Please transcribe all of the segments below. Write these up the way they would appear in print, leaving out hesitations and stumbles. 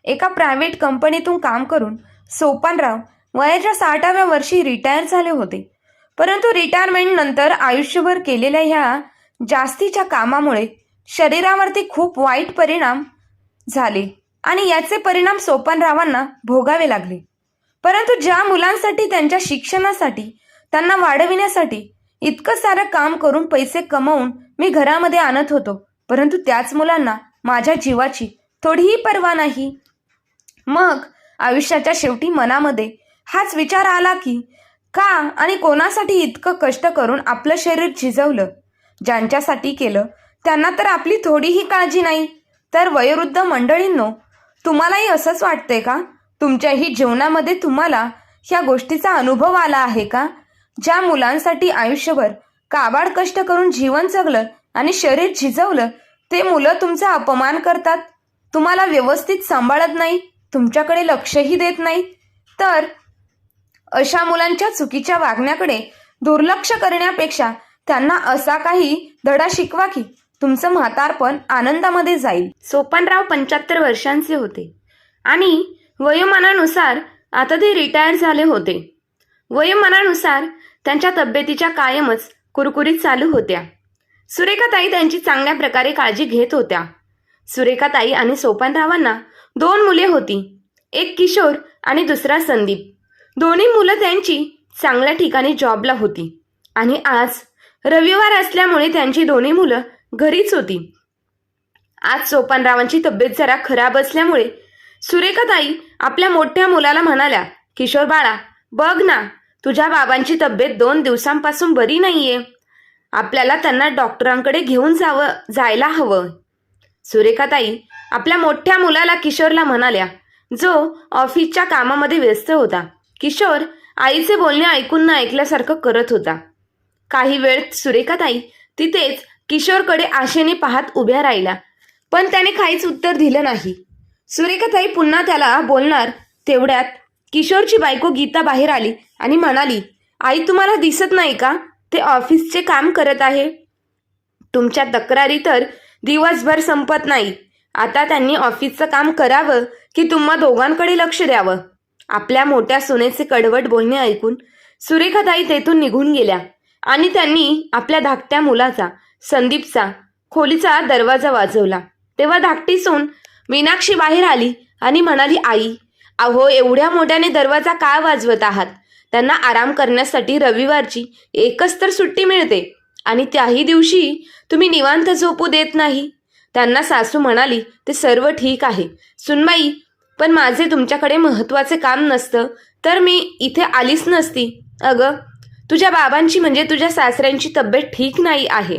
एका प्रायव्हेट कंपनीतून काम करून सोपानराव वयाच्या 60व्या वर्षी रिटायर झाले होते. परंतु रिटायरमेंट नंतर आयुष्यभर केलेल्या ह्या जास्तीच्या कामामुळे शरीरावरती खूप वाईट परिणाम झाले आणि याचे परिणाम सोपानरावांना भोगावे लागले. परंतु ज्या मुलांसाठी, त्यांच्या शिक्षणासाठी, त्यांना वाढविण्यासाठी इतकं सारं काम करून पैसे कमवून मी घरामध्ये आणत होतो, परंतु त्याच मुलांना माझ्या जीवाची थोडीही पर्वा नाही. मग आयुष्याच्या शेवटी मनामध्ये हाच विचार आला की का आणि कोणासाठी इतकं कष्ट करून आपलं शरीर झिजवलं. ज्यांच्यासाठी केलं त्यांना तर आपली थोडीही काळजी नाही. तर वयोवृद्ध मंडळींनो, तुम्हालाही असंच वाटतंय का? तुमच्याही जीवनामध्ये तुम्हाला ह्या गोष्टीचा अनुभव आला आहे का? ज्या मुलांसाठी आयुष्यभर काबाड कष्ट करून जीवन जगलं आणि शरीर झिजवलं, ते मुलं तुमचा अपमान करतात, तुम्हाला व्यवस्थित सांभाळत नाही, तुमच्याकडे लक्षही देत नाही. तर अशा मुलांच्या चुकीच्या वागण्याकडे दुर्लक्ष करण्यापेक्षा त्यांना असा काही धडा शिकवा की तुमचं म्हातारपण आनंदामध्ये जाईल. सोपानराव 75 वर्षांचे होते आणि वयोमानानुसार आता ते रिटायर झाले होते. वयोमानानुसार त्यांच्या तब्येतीच्या कायमच कुरकुरीत चालू होत्या. सुरेखाताई त्यांची चांगल्या प्रकारे काळजी घेत होत्या. सुरेखाताई आणि सोपानरावांना 2 मुले होती, एक किशोर आणि दुसरा संदीप. दोन्ही मुलं त्यांची चांगल्या ठिकाणी जॉबला होती आणि आज रविवार असल्यामुळे त्यांची दोन्ही मुलं घरीच होती. आज सोपानरावांची तब्येत जरा खराब असल्यामुळे सुरेखाताई आपल्या मोठ्या मुलाला म्हणाल्या, किशोर बाळा, बघ ना, तुझ्या बाबांची तब्येत 2 दिवसांपासून बरी नाहीये. आपल्याला त्यांना डॉक्टरांकडे घेऊन जायला हवं. सुरेखाताई आपल्या मोठ्या मुलाला किशोरला म्हणाल्या, जो ऑफिसच्या कामामध्ये व्यस्त होता. किशोर आईचे बोलणे ऐकून न ऐकल्यासारखं करत होता. काही वेळ सुरेखाताई तिथेच किशोरकडे आशेने पाहत उभ्या राहिल्या, पण त्याने काहीच उत्तर दिलं नाही. सुरेखाताई पुन्हा त्याला बोलणार तेवढ्यात किशोरची बायको गीता बाहेर आली आणि म्हणाली, आई, तुम्हाला दिसत नाही का? ते ऑफिसचे काम करत आहे. तुमच्या तक्रारी तर दिवसभर संपत नाही. आता त्यांनी ऑफिसचं काम करावं की तुम्हा दोघांकडे लक्ष द्यावं? आपल्या मोठ्या सुनेचे कडवट बोलणे ऐकून सुरेखाताई तेथून निघून गेल्या आणि त्यांनी आपल्या धाकट्या मुलाचा, संदीपचा खोलीचा दरवाजा वाजवला. तेव्हा धाकटी सून मीनाक्षी बाहेर आली आणि म्हणाली, आई, अहो, एवढ्या मोठ्याने दरवाजा का वाजवत आहात? त्यांना आराम करण्यासाठी रविवारची एकच तर सुट्टी मिळते आणि त्याही दिवशी तुम्ही निवांत झोपू देत नाही. त्यांना सासू म्हणाली, ते सर्व ठीक आहे सुनबाई, पण माझे तुमच्याकडे महत्वाचे काम नसतं तर मी इथे आलीच नसती. अगं, तुझ्या बाबांची म्हणजे तुझ्या सासऱ्यांची तब्येत ठीक नाही आहे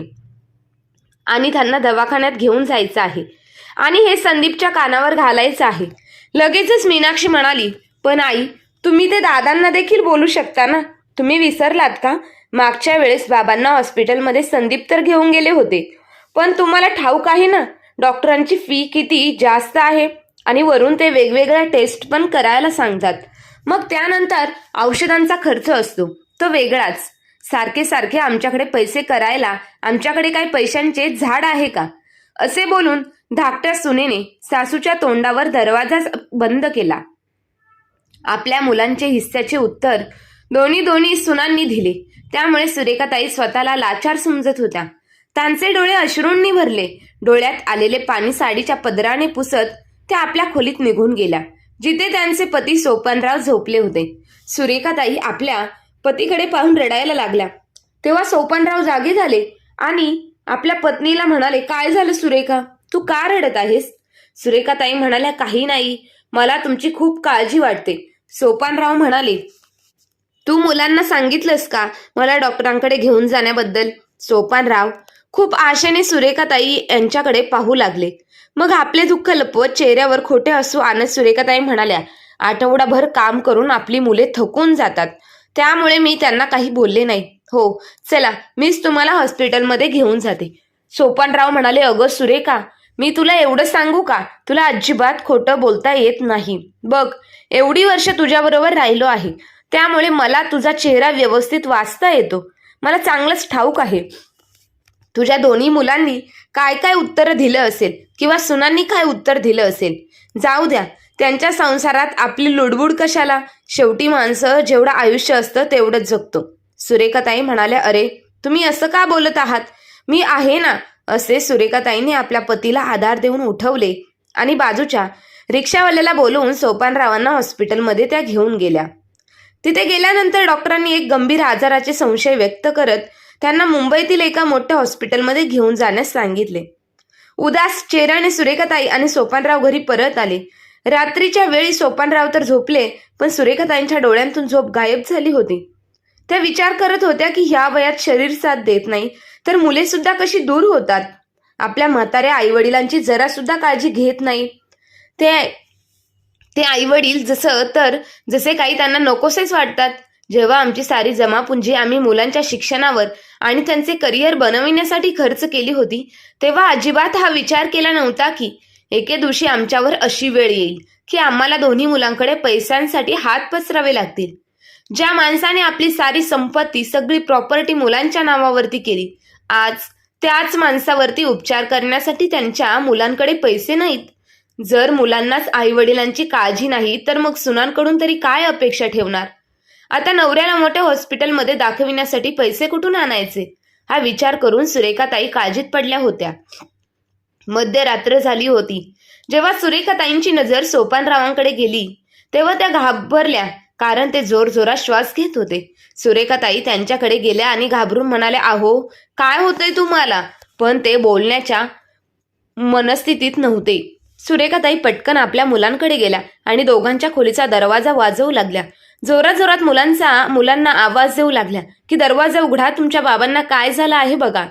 आणि त्यांना दवाखान्यात घेऊन जायचं आहे आणि हे संदीपच्या कानावर घालायचं आहे. लगेचच मीनाक्षी म्हणाली, पण आई, तुम्ही ते दादांना देखील बोलू शकता ना. तुम्ही विसरलात का? मागच्या वेळेस बाबांना हॉस्पिटलमध्ये संदीप तर घेऊन गेले होते, पण तुम्हाला ठाऊक आहे ना, डॉक्टरांची फी किती जास्त आहे आणि वरून ते वेगवेगळ्या टेस्ट पण करायला सांगतात. मग त्यानंतर औषधांचा खर्च असतो, तो वेगळाच. सारखे सारखे आमच्याकडे पैसे करायला आमच्याकडे काही पैशांचे झाड आहे का? असे बोलून धाकट्या सुनेने सासूच्या तोंडावर दरवाजा बंद केला. आपल्या मुलांचे हिस्स्याचे उत्तर दोन्ही सुनांनी दिले. त्यामुळे सुरेखाताई स्वतःला लाचार समजत होत्या. त्यांचे डोळे अश्रूंनी भरले. डोळ्यात आलेले पाणी साडीच्या पदराने पुसत त्या आपल्या खोलीत निघून गेल्या, जिथे त्यांचे पती सोपानराव झोपले होते. सुरेखाताई आपल्या पतीकडे पाहून रडायला लागल्या. तेव्हा सोपानराव जागे झाले आणि आपल्या पत्नीला म्हणाले, काय झालं सुरेखा, तू का रडत आहेस? सुरेखाताई म्हणाल्या, काही नाही, मला तुमची खूप काळजी वाटते. सोपानराव म्हणाले, तू मुलांना सांगितलंस का मला डॉक्टरांकडे घेऊन जाण्याबद्दल? सोपानराव खूप आशेने सुरेखाताई यांच्याकडे पाहू लागले. मग आपले दुःख लपवत चेहऱ्यावर खोटे हसू आणत सुरेखाताई म्हणाल्या, आठवडाभर काम करून आपली मुले थकून जातात, त्यामुळे मी त्यांना काही बोलले नाही. हो, चला, मीच तुम्हाला हॉस्पिटलमध्ये घेऊन जाते. सोपानराव म्हणाले, अगं सुरेखा, मी तुला एवढं सांगू का, तुला अजिबात खोटं बोलता येत नाही. बघ, एवढी वर्ष तुझ्याबरोबर राहिलो आहे, त्यामुळे मला तुझा चेहरा व्यवस्थित वाचता येतो. मला चांगलंच ठाऊक आहे तुझ्या दोन्ही मुलांनी काय काय उत्तर दिलं असेल किंवा सुनांनी काय उत्तर दिलं असेल. जाऊ द्या, त्यांच्या संसारात आपली लुडबुड कशाला? शेवटी माणसं जेवढं आयुष्य असतं तेवढंच जगतो. सुरेखाताई म्हणाल्या, अरे तुम्ही असं का बोलत आहात? मी आहे ना, असे सुरेखाताईंनी आपल्या पतीला आधार देऊन उठवले आणि बाजूच्या रिक्षावाल्याला बोलवून सोपानरावांना हॉस्पिटलमध्ये त्या घेऊन गेल्या. तिथे गेल्यानंतर डॉक्टरांनी एक गंभीर आजाराचे संशय व्यक्त करत त्यांना मुंबईतील एका मोठ्या हॉस्पिटलमध्ये घेऊन जाण्यास सांगितले. उदास चेहऱ्याने सुरेखाताई आणि सोपानराव घरी परत आले. रात्रीच्या वेळी सोपानराव तर झोपले, पण सुरेखाताईंच्या डोळ्यांतून झोप गायब झाली होती. त्या विचार करत होत्या की ह्या वयात शरीर साथ देत नाही तर मुले सुद्धा कशी दूर होतात. आपल्या म्हाताऱ्या आई वडिलांची जरा सुद्धा काळजी घेत नाही. ते आई वडील जसे काही त्यांना नकोसेच वाटतात. जेव्हा आमची सारी जमापुंजी आम्ही मुलांच्या शिक्षणावर आणि त्यांचे करिअर बनविण्यासाठी खर्च केली होती, तेव्हा अजिबात हा विचार केला नव्हता की एके दिवशी आमच्यावर अशी वेळ येईल की आम्हाला दोन्ही मुलांकडे पैशांसाठी हात पसरावे लागतील. ज्या माणसाने आपली सारी संपत्ती, सगळी प्रॉपर्टी मुलांच्या नावावरती केली, आज त्याच माणसावरती उपचार करण्यासाठी त्यांच्या मुलांकडे पैसे नाहीत. जर मुलांनाच आई वडिलांची काळजी नाही तर मग सुनांकडून तरी काय अपेक्षा ठेवणार? आता नवऱ्याला मोठ्या हॉस्पिटलमध्ये दाखविण्यासाठी पैसे कुठून आणायचे? हा विचार करून सुरेखाताई काळजीत पडल्या होत्या. मध्यरात्र झाली होती. जेव्हा सुरेखाताईंची नजर सोपानरावांकडे गेली तेव्हा त्या घाबरल्या, कारण ते जोरजोरात श्वास घेत होते. सुरेखाताई त्यांच्याकडे गेल्या आणि घाबरून म्हणाल्या, अहो काय होतंय तुम्हाला? पण ते बोलण्याच्या मनस्थितीत नव्हते. सुरेखाताई पटकन आपल्या मुलांकडे गेल्या आणि दोघांच्या खोलीचा दरवाजा वाजवू लागल्या. जोरात जोरात मुलांना आवाज देऊ लागल्या की दरवाजा उघडा, तुमच्या बाबांना काय झालं आहे बघा.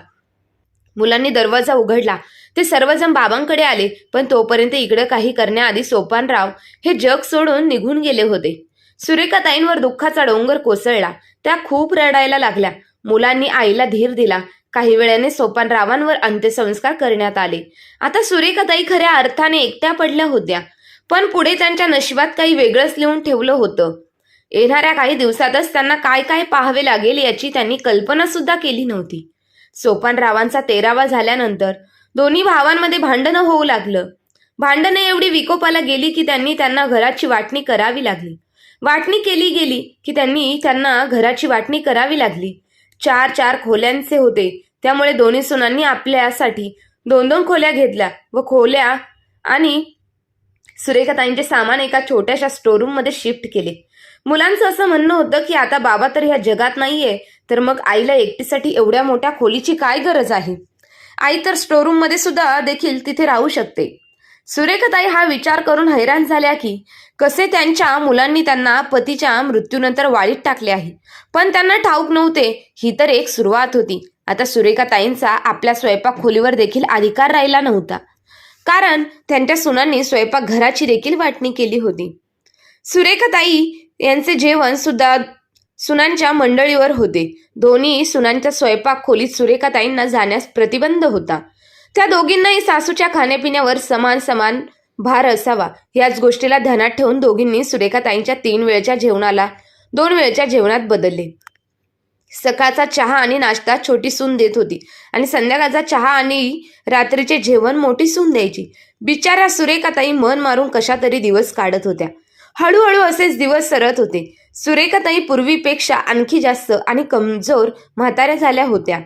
मुलांनी दरवाजा उघडला. ते सर्वजण बाबांकडे आले, पण तोपर्यंत इकडे काही करण्याआधी सोपानराव हे जग सोडून निघून गेले होते. सुरेखाताईंवर दुःखाचा डोंगर कोसळला. त्या खूप रडायला लागल्या. मुलांनी आईला धीर दिला. काही वेळाने सोपानरावांवर अंत्यसंस्कार करण्यात आले. आता सुरेखाताई खऱ्या अर्थाने एकट्या पडल्या होत्या, पण पुढे त्यांच्या नशिबात काही वेगळंच लिहून ठेवलं होतं. येणाऱ्या काही दिवसातच त्यांना काय काय पाहावे लागेल याची त्यांनी कल्पना सुद्धा केली नव्हती. सोपानरावांचा 13वा झाल्यानंतर दोन्ही भावांमध्ये भांडणं होऊ लागलं. भांडणं एवढी विकोपाला गेली की त्यांना घराची वाटणी करावी लागली. वाटणी केली गेली की त्यांना घराची वाटणी करावी लागली. 4 खोल्यांचे होते, त्यामुळे दोन्ही सुनांनी आपल्यासाठी 2 खोल्या घेतल्या व खोल्या आणि सुरेखाताईंचे सामान एका छोट्याशा स्टोरूममध्ये शिफ्ट केले. मुलांचं असं म्हणणं होतं की आता बाबा तर ह्या जगात नाहीये, तर मग आईला एकटीसाठी एवढ्या मोठ्या खोलीची काय गरज आहे? आई तर स्टोरूममध्ये सुद्धा देखील तिथे राहू शकते. सुरेखाताई हा विचार करून हैराण झाल्या की कसे त्यांच्या मुलांनी त्यांना पतीच्या मृत्यूनंतर वाळीत टाकले आहे. पण त्यांना ठाऊक नव्हते, ही तर एक सुरुवात होती. आता सुरेखाताईंचा आपल्या स्वयंपाक खोलीवर देखील अधिकार राहिला नव्हता, कारण त्यांच्या सुनांनी स्वयंपाकघराची देखील वाटणी केली होती. सुरेखाताई यांचे जेवण सुद्धा सुनांच्या मंडळीवर होते. दोन्ही सुनांच्या स्वयंपाक खोलीत सुरेखाताईंना जाण्यास प्रतिबंध होता. त्या दोघींनाही सासूच्या खाण्यापिण्यावर समान समान भार असावा, याच गोष्टीला ध्यानात ठेवून दोघींनी सुरेखाताईंच्या 3 वेळच्या जेवणाला 2 वेळच्या जेवणात बदलले. सकाळचा चहा आणि नाश्ता छोटी सून देत होती आणि संध्याकाळचा चहा आणि रात्रीचे जेवण मोठी सून द्यायची. बिचाऱ्या सुरेखाताई मन मारून कशा तरी दिवस काढत होत्या. हळूहळू असेच दिवस सरत होते. सुरेखाताई पूर्वीपेक्षा आणखी जास्त आणि कमजोर म्हाताऱ्या झाल्या होत्या.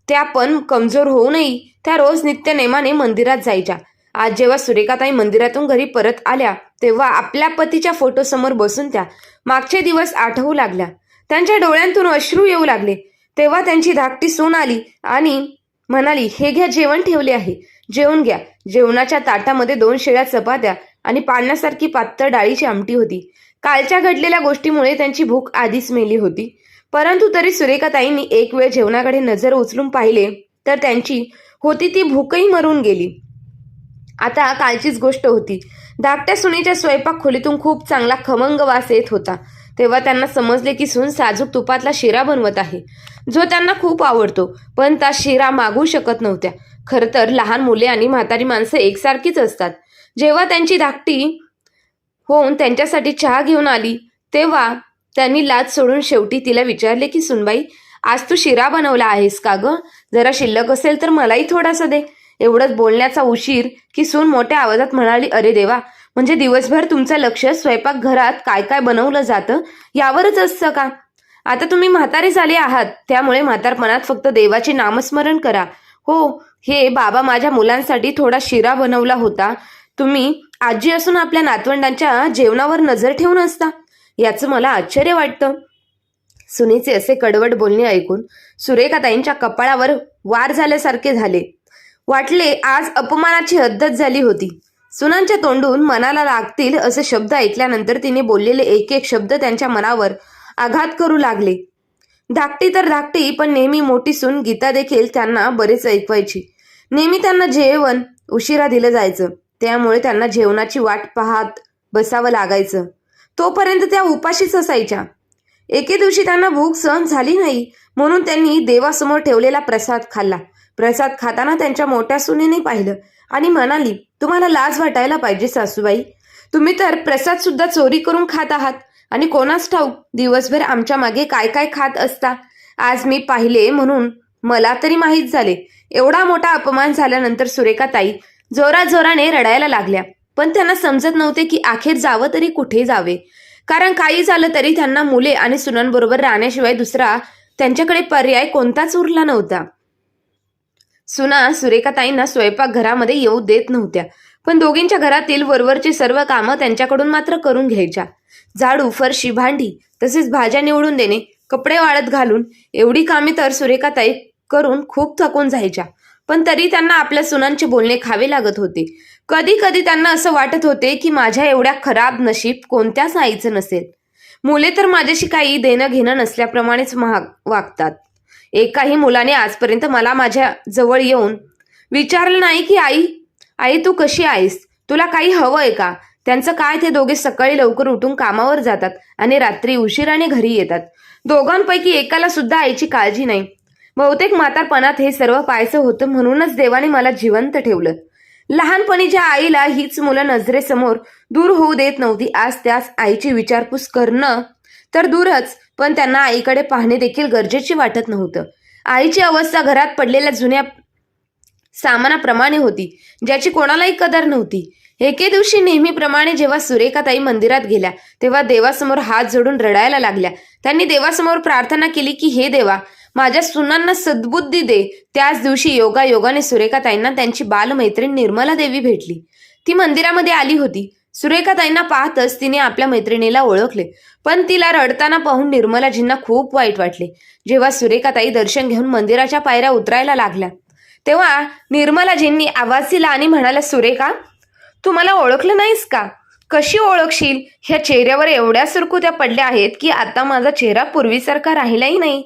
त्या पण कमजोर होऊनही त्या रोज नित्यनेमाने मंदिरात जायच्या. आज जेव्हा सुरेखाताई मंदिरातून घरी परत आल्या तेव्हा आपल्या पतीच्या फोटोसमोर बसून त्या मागचे दिवस आठवू लागल्या. त्यांच्या डोळ्यांतून अश्रू येऊ लागले. तेव्हा त्यांची धाकटी सून आली आणि म्हणाली, हे घ्या, जेवण ठेवले आहे, जेवून घ्या. जेवणाच्या ताटामध्ये 2 शिळ्या चपात्या आणि पाण्यासारखी पातळ डाळीची आमटी होती. कालच्या घडलेल्या गोष्टीमुळे त्यांची भूक आधीच मेली होती, परंतु तरी सुरेखाताईंनी एक वेळ जेवणाकडे नजर उचलून पाहिले तर त्यांची होती ती भूकही मरून गेली. आता कालचीच गोष्ट होती. धाकट्या सुनेच्या स्वयंपाक खोलीतून खूप चांगला खमंग वास येत होता. तेव्हा त्यांना समजले की सून साजूक तुपातला शिरा बनवत आहे, जो त्यांना खूप आवडतो, पण त्या शिरा मागू शकत नव्हत्या. खरं तर लहान मुले आणि म्हातारी माणसं एकसारखीच असतात. जेव्हा त्यांची धाकटी होऊन त्यांच्यासाठी चहा घेऊन आली तेव्हा त्यांनी लाज सोडून शेवटी तिला विचारले की सुनबाई, आज तू शिरा बनवला आहेस का ग? जरा शिल्लक असेल तर मलाही थोडासा दे. एवढंच बोलण्याचा उशीर की सून मोठ्या आवाजात म्हणाली, अरे देवा, म्हणजे दिवसभर तुमचं लक्ष स्वयंपाकघरात काय काय बनवलं जातं यावरच असतं का? आता तुम्ही म्हातारे झाले आहात, त्यामुळे म्हातारपणात फक्त देवाचे नामस्मरण करा. हो, हे बाबा माझ्या मुलांसाठी थोडा शिरा बनवला होता. तुम्ही आजी असून आपल्या नातवंडांच्या जेवणावर नजर ठेवून असता, याचं मला आश्चर्य वाटतं. सुनेचे असे कडवट बोलणे ऐकून सुरेखाताईंच्या कपाळावर वार झाल्यासारखे झाले. वाटले आज अपमानाची हद्दच झाली होती. सुनांच्या तोंडून मनाला लागतील असे शब्द ऐकल्यानंतर तिने बोललेले एक एक शब्द त्यांच्या मनावर आघात करू लागले. धाकटी तर धाकटी, पण नेहमी मोठी सून गीता देखील त्यांना बरेच ऐकवायची. नेहमी त्यांना जेवण उशिरा दिलं जायचं, त्यामुळे त्यांना जेवणाची वाट पाहत बसावं लागायचं. तोपर्यंत त्या उपाशीच असायच्या. एके दिवशी त्यांना भूक सहन झाली नाही, म्हणून त्यांनी देवासमोर ठेवलेला प्रसाद खाल्ला. प्रसाद खाताना त्यांच्या मोठ्या सुनेने पाहिलं आणि म्हणाली, तुम्हाला लाज वाटायला पाहिजे सासूबाई, तुम्ही तर प्रसाद सुद्धा चोरी करून खात आहात आणि कोणास ठाऊक दिवसभर आमच्या मागे काय काय खात असता. आज मी पाहिले म्हणून मला तरी माहीत झाले. एवढा मोठा अपमान झाल्यानंतर सुरेखाताई जोराजोराने रडायला लागल्या, पण त्यांना समजत नव्हते की अखेर जावं तरी कुठे जावे. कारण काही झालं तरी त्यांना मुले आणि सुनांबरोबर राहण्याशिवाय दुसरा त्यांच्याकडे पर्याय कोणताच उरला नव्हता. सुना सुरेखाताईंना स्वयंपाकघरामध्ये येऊ देत नव्हत्या, पण दोघींच्या घरातील वरवरची सर्व कामं त्यांच्याकडून मात्र करून घ्यायच्या. झाडू, फरशी, भांडी तसेच भाज्या निवडून देणे, कपडे वाळत घालून, एवढी कामे तर सुरेखाताई करून खूप थकून जायच्या. पण तरी त्यांना आपल्या सुनांचे बोलणे खावे लागत होते. कधी कधी त्यांना असं वाटत होते की माझ्या एवढ्या खराब नशीब कोणत्याच आईचं नसेल. मुले तर माझ्याशी काही देणं घेणं नसल्याप्रमाणेच वागतात. एकाही मुलाने आजपर्यंत मला माझ्या जवळ येऊन विचारलं नाही की आई तू कशी आहेस, तुला काही हवंय का? त्यांचं काय, ते दोघे सकाळी लवकर उठून कामावर जातात आणि रात्री उशिराने घरी येतात. दोघांपैकी एकाला सुद्धा आईची काळजी नाही. बहुतेक म्हातारपणात हे सर्व पाहायचं होतं, म्हणूनच देवाने मला जिवंत ठेवलं. लहानपणी ज्या आईला हीच मुलं नजरेसमोर दूर होऊ देत नव्हती, आज त्याच आईची विचारपूस करणं तर दूरच, पण त्यांना आईकडे पाहणे देखील गरजेचे वाटत नव्हतं. आईची अवस्था घरात पडलेल्या जुन्या सामानाप्रमाणे होती, ज्याची कोणालाही कदर नव्हती. एके दिवशी नेहमीप्रमाणे जेव्हा सुरेखाताई मंदिरात गेल्या, तेव्हा देवासमोर हात जोडून रडायला लागल्या. त्यांनी देवासमोर प्रार्थना केली की हे देवा, माझ्या सुनांना सद्बुद्धी दे. त्याच दिवशी योगायोगाने सुरेखाताईंना त्यांची बालमैत्रीण निर्मला देवी भेटली. ती मंदिरामध्ये आली होती. सुरेखाताईंना पाहतच तिने आपल्या मैत्रिणीला ओळखले, पण तिला रडताना पाहून निर्मलाजींना खूप वाईट वाटले. जेव्हा सुरेखाताई दर्शन घेऊन मंदिराच्या पायऱ्या उतरायला लागल्या, तेव्हा निर्मलाजींनी आवाज दिला आणि म्हणाल्या, सुरेखा, तू मला ओळखलं नाहीस का? कशी ओळखशील? ह्या चेहऱ्यावर एवढ्या सुरकुत्या पडल्या आहेत की आता माझा चेहरा पूर्वीसारखा राहिलाही नाही.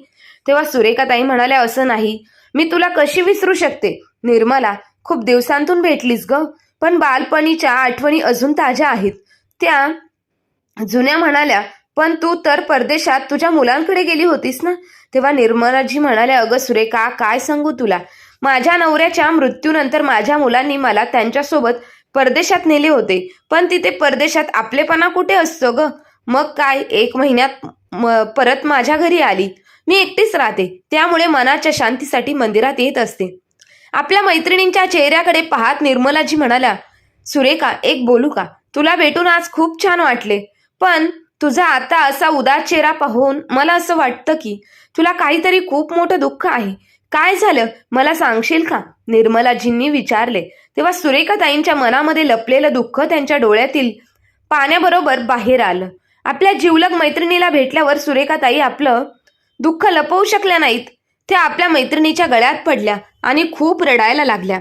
तेव्हा सुरेखाताई म्हणाल्या, असं नाही, मी तुला कशी विसरू शकते? निर्मला, खूप दिवसांतून भेटलीस ग, पण बालपणीच्या आठवणी अजून ताज्या आहेत. त्या जुन्या म्हणाल्या, पण तू तर परदेशात तुझ्या मुलांकडे गेली होतीस ना? तेव्हा निर्मलाजी म्हणाल्या, अगं सुरेखा, काय सांगू तुला, माझ्या नवऱ्याच्या मृत्यूनंतर माझ्या मुलांनी मला त्यांच्यासोबत परदेशात नेले होते, पण तिथे परदेशात आपलेपणा कुठे असतो ग? मग काय, 1 महिन्यात परत माझ्या घरी आली. मी एकटीच राहते, त्यामुळे मनाच्या शांतीसाठी मंदिरात येत असते. आपल्या मैत्रिणींच्या चेहऱ्याकडे पाहत निर्मलाजी म्हणाल्या, सुरेखा, एक बोलू का? तुला भेटून आज खूप छान वाटले, पण तुझा आता असा उदास चेहरा पाहून मला असं वाटतं की तुला काहीतरी खूप मोठं दुःख आहे. काय झालं, मला सांगशील का? निर्मलाजींनी विचारले. तेव्हा सुरेखाताईंच्या मनामध्ये लपलेलं दुःख त्यांच्या डोळ्यातील पाण्याबरोबर बाहेर आलं. आपल्या जिवलग मैत्रिणीला भेटल्यावर सुरेखाताई आपलं दुःख लपवू शकल्या नाहीत. त्या आपल्या मैत्रिणीच्या गळ्यात पडल्या आणि खूप रडायला लागल्या.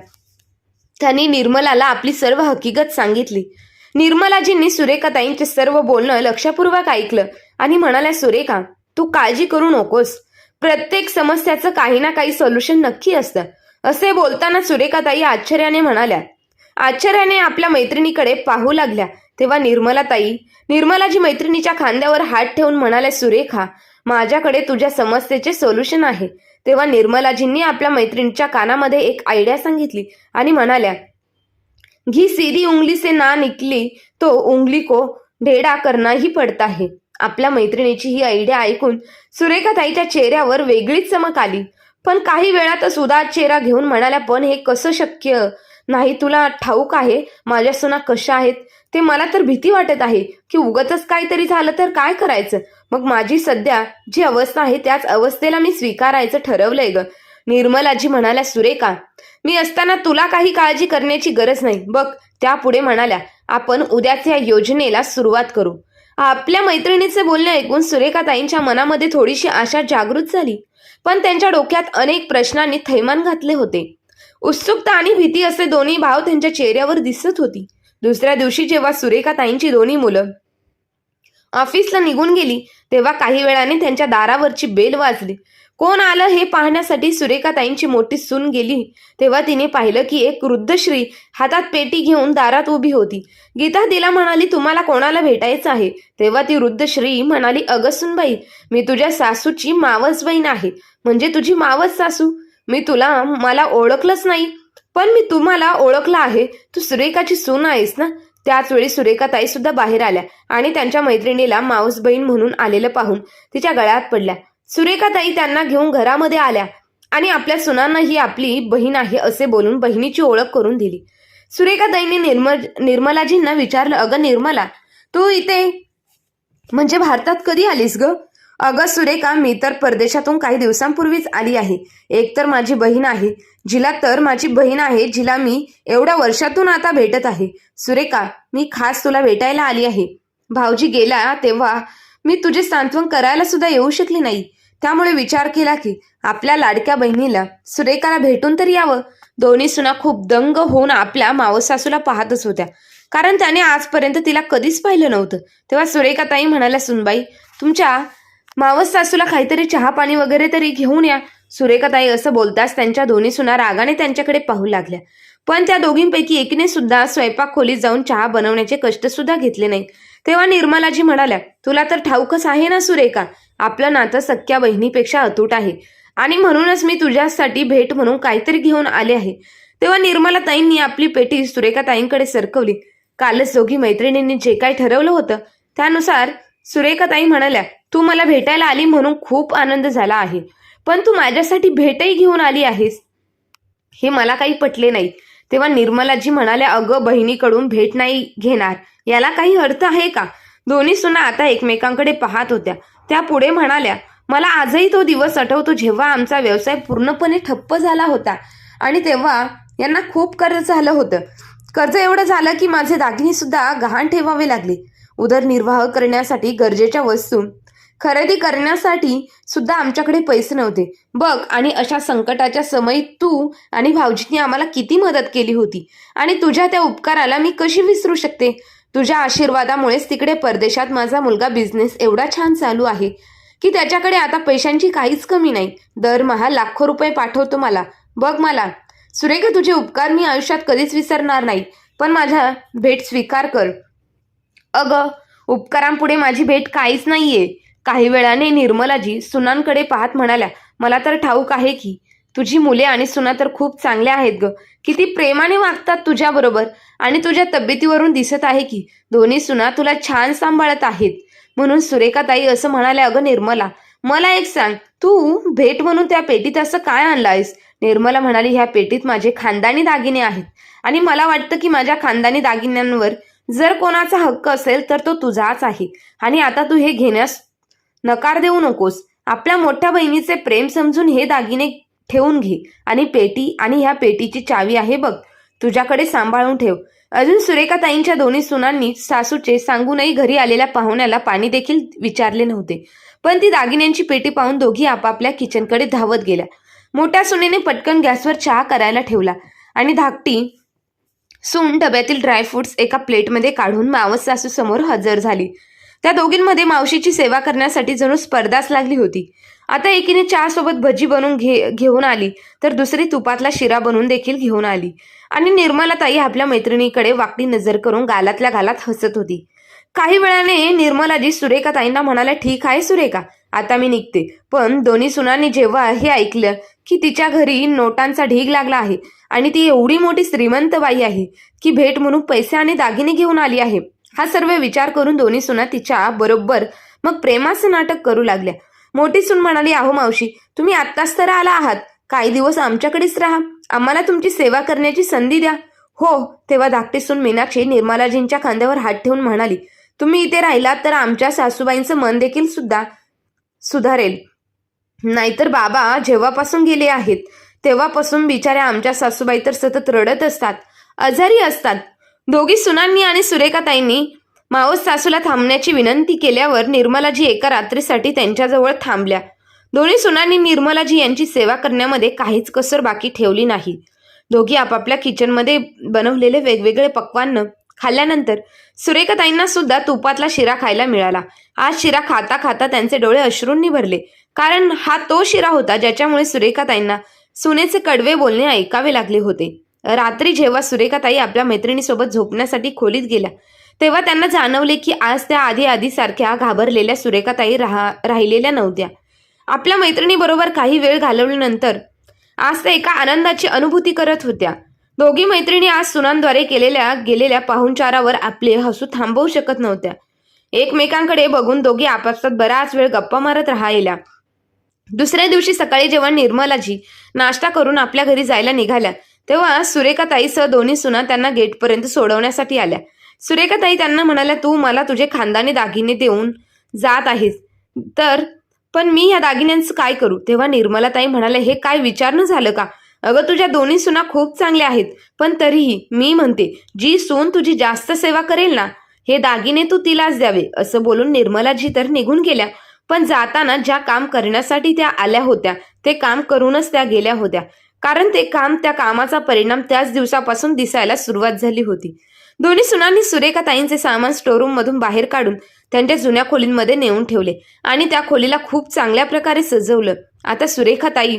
त्यांनी निर्मलाला आपली सर्व हकीकत सांगितली. निर्मलाजींनी सुरेखाताईंचे सर्व बोलणं लक्षपूर्वक ऐकलं आणि म्हणाल्या, सुरेखा, तू काळजी करू नकोस, प्रत्येक समस्याचं काही ना काही सोल्युशन नक्की असतं. असे बोलताना सुरेखाताई आश्चर्याने म्हणाल्या. आश्चर्याने आपल्या मैत्रिणीकडे पाहू लागल्या. तेव्हा निर्मलाजी मैत्रिणीच्या खांद्यावर हात ठेवून म्हणाल्या, सुरेखा, माझ्याकडे तुझ्या समस्येचे सोल्युशन आहे. तेव्हा निर्मलाजींनी आपल्या मैत्रिणीच्या कानामध्ये एक आयडिया सांगितली आणि म्हणाल्या, घी सीधी उंगली से ना निकली तो उंगली को ढेडा करना ही पडता है. आपल्या मैत्रिणीची ही आयडिया ऐकून सुरेखाताईच्या चेहऱ्यावर वेगळीच चमक आली, पण काही वेळातच उदास चेहरा घेऊन म्हणाल्या, पण हे कसं शक्य? नाही तुला ठाऊक आहे माझ्या सुना कशा आहेत ते? मला तर भीती वाटत आहे की उगाचच काहीतरी झालं तर काय करायचं. मग माझी सध्या जी अवस्था आहे त्याच अवस्थेला मी स्वीकारायचं ठरवलंय ग. निर्मलाजी म्हणाल्या, सुरेखा मी असताना तुला काही काळजी करण्याची गरज नाही. बघ त्या पुढे म्हणाल्या, आपण उद्याच या योजनेला सुरुवात करू. आपल्या मैत्रिणीचे बोलणे ऐकून सुरेखाताईंच्या मनामध्ये थोडीशी आशा जागृत झाली, पण त्यांच्या डोक्यात अनेक प्रश्नांनी थैमान घातले होते. उत्सुकता आणि भीती असे दोन्ही भाव त्यांच्या चेहऱ्यावर दिसत होती. दुसऱ्या दिवशी जेव्हा सुरेखाताईंची दोन्ही मुलं ऑफिसला निघून गेली तेव्हा काही वेळाने त्यांच्या दारावरची बेल वाजली. कोण आलं हे पाहण्यासाठी सुरेखाताईंची मोठी सून गेली तेव्हा तिने पाहिलं की एक वृद्ध स्त्री हातात पेटी घेऊन दारात उभी होती. गीता तिला म्हणाली, तुम्हाला कोणाला भेटायचं आहे? तेव्हा ती वृद्ध स्त्री म्हणाली, अगं सुनबाई, मी तुझ्या सासूची मावस बहीण आहे. म्हणजे तुझी मावस सासू? मला ओळखलंच नाही, पण मी तुम्हाला ओळखलं आहे. तू सुरेखाची सून आहेस ना? त्याच वेळी सुरेखाताई सुद्धा बाहेर आल्या आणि त्यांच्या मैत्रिणीला मावस बहीण म्हणून आलेलं पाहून तिच्या गळ्यात पडल्या. सुरेखाताई त्यांना घेऊन घरामध्ये आल्या आणि आपल्या सुनांना ही आपली बहीण आहे असे बोलून बहिणीची ओळख करून दिली. सुरेखाताईंनी निर्मलाजींना विचारलं, अगं निर्मला, तू इथे म्हणजे भारतात कधी आलीस ग? अगं सुरेखा, मी तर परदेशातून काही दिवसांपूर्वीच आली आहे. एक तर माझी बहीण आहे जिला मी एवढ्या वर्षातून आता भेटत आहे. सुरेखा, मी खास तुला भेटायला आली आहे. भाऊजी गेला तेव्हा मी तुझे सांत्वन करायला सुद्धा येऊ शकली नाही. त्यामुळे विचार केला की आपल्या लाडक्या बहिणीला सुरेखाला भेटून तरी यावं. दोन्ही सुना खूप दंग होऊन आपल्या मावस सासूला पाहतच होत्या, कारण त्याने आजपर्यंत तिला कधीच पाहिलं नव्हतं. तेव्हा सुरेखाताई म्हणाल्या, सुनबाई, तुमच्या मावस सासूला काहीतरी चहा पाणी वगैरे तरी घेऊन या. सुरेखाताई असं बोलताच त्यांच्या दोन्ही सुना रागाने त्यांच्याकडे पाहू लागल्या, पण त्या दोघींपैकी एकीने सुद्धा स्वयंपाक खोलीत जाऊन चहा बनवण्याचे कष्ट सुद्धा घेतले नाही. तेव्हा निर्मलाजी म्हणाल्या, तुला तर ठाऊकच आहे ना सुरेखा, आपलं नातं सख्या बहिणीपेक्षा अतूट आहे आणि म्हणूनच मी तुझ्यासाठी भेट म्हणून काहीतरी घेऊन आले आहे. तेव्हा निर्मलाताईंनी आपली पेटी सुरेखाताईंकडे सरकवली. कालच दोघी मैत्रिणींनी जे काही ठरवलं होतं त्यानुसार सुरेखाताई म्हणाल्या, तू मला भेटायला आली म्हणून खूप आनंद झाला आहे, पण तू माझ्यासाठी भेटही घेऊन आली आहेस हे मला काही पटले नाही. तेव्हा निर्मलाजी म्हणाल्या, अगं बहिणीकडून भेट नाही घेणार याला काही अर्थ आहे का? दोन्ही सुना आता एकमेकांकडे पाहत होत्या. त्या पुढे म्हणाल्या, मला आजही तो दिवस आठवतो जेव्हा आमचा व्यवसाय पूर्णपणे ठप्प झाला होता आणि तेव्हा यांना खूप कर्ज झालं होतं. कर्ज एवढं झालं की माझे दागिने सुद्धा गहाण ठेवावे लागले. उदरनिर्वाह करण्यासाठी गरजेच्या वस्तू खरेदी करण्यासाठी सुद्धा आमच्याकडे पैसे नव्हते. बघ, आणि अशा संकटाच्या समयी तू आणि भाऊजींनी आम्हाला किती मदत केली होती आणि तुझ्या त्या उपकाराला मी कशी विसरू शकते? तुझ्या आशीर्वादामुळेच तिकडे परदेशात माझा मुलगा बिझनेस एवढा छान चालू आहे की त्याच्याकडे आता पैशांची काहीच कमी नाही. दरमहा लाखो रुपये पाठवतो मला. बघ मला सुरेखा, तुझे उपकार मी आयुष्यात कधीच विसरणार नाही, पण माझ्या भेट स्वीकार कर. अगं, उपकारांपुढे माझी भेट काहीच नाहीये. काही वेळाने निर्मलाजी सुनांकडे पाहत म्हणाल्या, मला तर ठाऊक आहे की तुझी मुले आणि सुना तर खूप चांगल्या आहेत ग. किती प्रेमाने वागतात तुझ्याबरोबर आणि तुझ्या तब्येतीवरून दिसत आहे की दोन्ही सुना तुला छान सांभाळत आहेत. म्हणून सुरेखाताई असं म्हणाल्या, अगं निर्मला, मला एक सांग, तू भेट म्हणून त्या पेटीत असं काय आणलं आहेस? निर्मला म्हणाली, ह्या पेटीत माझे खानदानी दागिने आहेत आणि मला वाटतं की माझ्या खानदानी दागिन्यांवर जर कोणाचा हक्क असेल तर तो तुझाच आहे आणि आता तू हे घेण्यास नकार देऊ नकोस. आपल्या मोठ्या बहिणीचे प्रेम समजून हे दागिने ठेवून घे आणि ह्या पेटीची चावी आहे बघ, तुझ्याकडे सांभाळून ठेव. अजून सुरेखाताईंच्या दोन्ही सुनांनी सासूचे सांगूनही घरी आलेल्या पाहुण्याला पाणी देखील विचारले नव्हते, पण ती दागिन्यांची पेटी पाहून दोघी आपापल्या किचनकडे धावत गेल्या. मोठ्या सुनेने पटकन गॅसवर चहा करायला ठेवला आणि धाकटी सून डब्यातील ड्रायफ्रुट्स एका प्लेटमध्ये काढून मावस सासू समोर हजर झाली. त्या दोघींमध्ये मावशीची सेवा करण्यासाठी जणू स्पर्धाच लागली होती. आता एकीने चहा सोबत भजी बनवून घेऊन आली तर दुसरी तुपातला शिरा बनवून देखील घेऊन आली आणि निर्मलाताई आपल्या मैत्रिणीकडे वाकडी नजर करून गालातल्या गालात हसत होती. काही वेळाने निर्मलाजी सुरेखाताईंना म्हणाल्या, ठीक आहे सुरेखा, आता मी निघते. पण दोन्ही सुनांनी जेव्हा हे ऐकलं की तिच्या घरी नोटांचा ढीग लागला आहे आणि ती एवढी मोठी श्रीमंत बाई आहे की भेट म्हणून पैसे आणि दागिने घेऊन आली आहे, हा सर्व विचार करून दोन्ही सुना तिच्या बरोबर मग प्रेमाचं नाटक करू लागल्या. मोठी सून म्हणाली, अहो मावशी, तुम्ही आत्ताच तर आला आहात, काही दिवस आमच्याकडेच राहा, आम्हाला तुमची सेवा करण्याची संधी द्या. हो, तेव्हा धाकटी सून मीनाक्षी निर्मलाजींच्या खांद्यावर हात ठेवून म्हणाली, तुम्ही इथे राहिलात तर आमच्या सासूबाईंचं मन देखील सुद्धा सुधारेल. नाहीतर बाबा जेव्हापासून गेले आहेत तेव्हापासून बिचाऱ्या आमच्या सासूबाई तर सतत रडत असतात, आजारी असतात. दोघी सुनांनी आणि सुरेखाताईंनी मावस सासूला थांबण्याची विनंती केल्यावर निर्मलाजी एका रात्रीसाठी त्यांच्याजवळ थांबल्या. दोन्ही सुनांनी निर्मलाजी यांची सेवा करण्यामध्ये काहीच कसर बाकी ठेवली नाही. दोघी आपापल्या किचनमध्ये बनवलेले वेगवेगळे पक्वान्न खाल्ल्यानंतर सुरेखाताईंना सुद्धा तुपातला शिरा खायला मिळाला. आज शिरा खाता खाता त्यांचे डोळे अश्रूंनी भरले, कारण हा तो शिरा होता ज्याच्यामुळे सुरेखाताईंना सुनेचे कडवे बोलणे ऐकावे लागले होते. रात्री जेव्हा सुरेखाताई आपल्या मैत्रिणीसोबत झोपण्यासाठी खोलीत गेल्या तेव्हा त्यांना जाणवले की आज त्या आधी सारख्या घाबरलेल्या सुरेखाताई राहिलेल्या नव्हत्या. आपल्या मैत्रिणीबरोबर काही वेळ घालवल्यानंतर आज त्या एका आनंदाची अनुभूती करत होत्या. दोघी मैत्रिणी आज सुनांद्वारे गेलेल्या पाहुणचारावर आपले हसू थांबवू शकत नव्हत्या. एकमेकांकडे बघून दोघी आपापसात बराच वेळ गप्पा मारत राहिल्या. दुसऱ्या दिवशी सकाळी जेव्हा निर्मलाजी नाश्ता करून आपल्या घरी जायला निघाल्या तेव्हा सुरेखाताईसह दोन्ही सुना त्यांना गेटपर्यंत सोडवण्यासाठी आल्या. सुरेखाताई त्यांना म्हणाल्या, तू मला तुझे खानदानी दागिने देऊन जात आहेस तर पण मी ह्या दागिन्यांचं काय करू? तेव्हा निर्मलाताई म्हणाल्या, हे काय विचारणं झालं का? अगं तुझ्या दोन्ही सुना खूप चांगल्या आहेत, पण तरीही मी म्हणते जी सून तुझी जास्त सेवा करेल ना, हे दागिने तू तिलाच द्यावे. असं बोलून निर्मलाजी तर निघून गेल्या, पण जाताना ज्या काम करण्यासाठी त्या आल्या होत्या ते काम करूनच त्या गेल्या होत्या, कारण ते काम, त्या कामाचा परिणाम त्याच दिवसापासून दिसायला सुरुवात झाली होती. दोन्ही सुनांनी सुरेखाताईंचे सामान स्टोरूम मधून बाहेर काढून त्यांच्या जुन्या खोलींमध्ये नेऊन ठेवले आणि त्या खोलीला खूप चांगल्या प्रकारे सजवलं. आता सुरेखाताई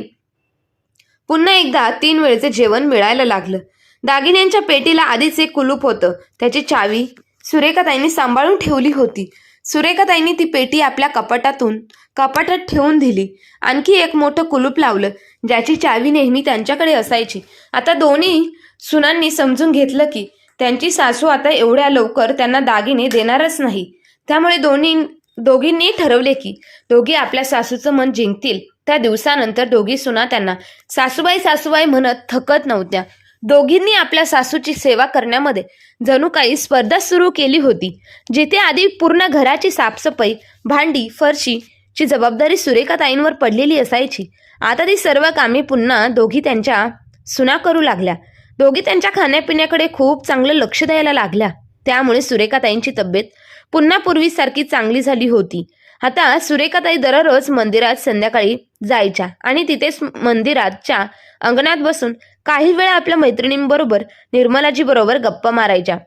पुन्हा एकदा 3 वेळचे जेवण मिळायला लागलं. दागिन्यांच्या पेटीला आधीच एक कुलूप होतं, त्याची चावी सुरेखाताईंनी सांभाळून ठेवली होती. सुरेखाताईंनी ती पेटी आपल्या कपाटात ठेवून दिली. आणखी एक मोठं कुलूप लावलं ज्याची चावी नेहमी त्यांच्याकडे असायची. आता दोन्ही सुनांनी समजून घेतलं की त्यांची सासू आता एवढ्या लवकर त्यांना दागिने देणारच नाही. त्यामुळे दोघींनी ठरवले की दोघी आपल्या सासूचं मन जिंकतील. त्या दिवसानंतर दोघी सुना त्यांना सासूबाई म्हणत थकत नव्हत्या. दोघींनी आपल्या सासूची सेवा करण्यामध्ये जणू काही स्पर्धा सुरू केली होती. जिथे आधी पूर्ण घराची साफसफाई, भांडी, फरशीची जबाबदारी सुरेखाताईंवर पडलेली असायची, आता ती सर्व कामे पुन्हा दोघी त्यांच्या सुना करू लागल्या. दोघी त्यांच्या खाण्यापिण्याकडे खूप चांगलं लक्ष द्यायला लागल्या. त्यामुळे सुरेखाताईंची तब्येत पुन्हा पूर्वीसारखी चांगली झाली होती. आता सुरेखाताई दररोज मंदिरात संध्याकाळी जायच्या आणि तिथेच मंदिराच्या अंगणात बसून काही वेळा आपल्या मैत्रिणींबरोबर, निर्मलाजी बरोबर गप्पा मारायच्या.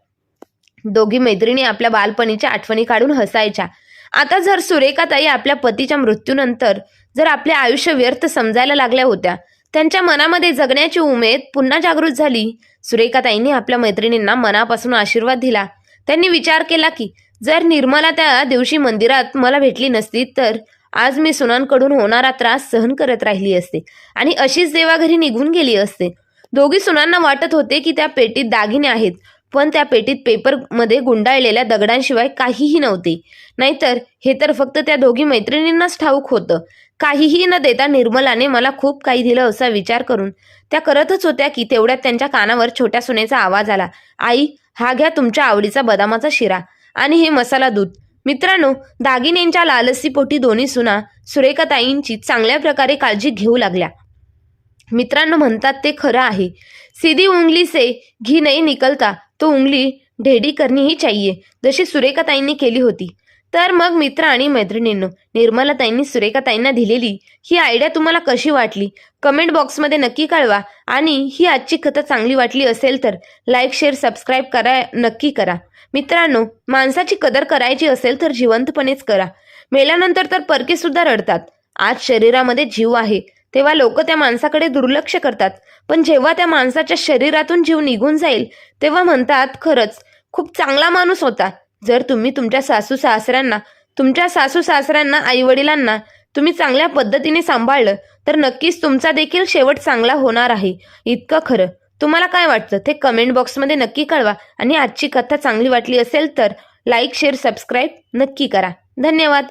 दोघी मैत्रिणी आपल्या बालपणीच्या आठवणी काढून हसायच्या. आता जर सुरेखाताई आपल्या पतीच्या मृत्यूनंतर जर आपले आयुष्य व्यर्थ समजायला लागल्या होत्या, त्यांच्या मनामध्ये जगण्याची उमेद पुन्हा जागृत झाली. सुरेखाताईंनी आपल्या मैत्रिणींना मनापासून आशीर्वाद दिला. त्यांनी विचार केला की जर निर्मला त्या दिवशी मंदिरात मला भेटली नसती तर आज मी सुनांकडून होणारा त्रास सहन करत राहिली असते आणि अशीच देवाघरी निघून गेली असते. दोघी सुनांना वाटत होते की त्या पेटीत दागिने आहेत, पण त्या पेटीत पेपरमध्ये गुंडाळलेल्या दगडांशिवाय काहीही नव्हते. नाहीतर हे तर फक्त त्या दोघी मैत्रिणींनाच ठाऊक होतं. काहीही न देता निर्मलाने मला खूप काही दिलं असा विचार करून त्या करतच होत्या की तेवढ्यात त्यांच्या कानावर छोट्या सुनेचा आवाज आला, आई, हा घ्या तुमच्या आवडीचा बदामाचा शिरा आणि हे मसाला दूध. मित्रांनो, दागिन्यांच्या लालसीपोटी दोन्ही सुना सुरेखाताईंची चांगल्या प्रकारे काळजी घेऊ लागल्या. मित्रांनो, म्हणतात ते खरं आहे, सीधी उंगली से घी नहीं निकलता तो उंगली ढेडी करनी ही चाहिए, जशी सुरेखाताईंनी केली होती. तर मग मित्र आणि मैत्रिणींनो, निर्मलाताईंनी सुरेखाताईंना दिलेली ही आयडिया तुम्हाला कशी वाटली कमेंट बॉक्समध्ये नक्की कळवा. आणि ही आजची कथा चांगली वाटली असेल तर लाईक, शेअर, सबस्क्राईब नक्की करा. मित्रांनो, माणसाची कदर करायची असेल तर जिवंतपणेच करा. मेल्यानंतर तर परके सुद्धा रडतात. आज शरीरामध्ये जीव आहे तेव्हा लोक त्या माणसाकडे दुर्लक्ष करतात, पण जेव्हा त्या माणसाच्या शरीरातून जीव निघून जाईल तेव्हा म्हणतात, खरंच खूप चांगला माणूस होता. जर तुम्ही तुमच्या सासू सासऱ्यांना आईवडिलांना तुम्ही चांगल्या पद्धतीने सांभाळलं तर नक्कीच तुमचा देखील शेवट चांगला होणार आहे. इतकं खरं. तुम्हाला काय वाटतं ते कमेंट बॉक्समध्ये नक्की कळवा. आणि आजची कथा चांगली वाटली असेल तर लाईक, शेअर, सबस्क्राईब नक्की करा. धन्यवाद.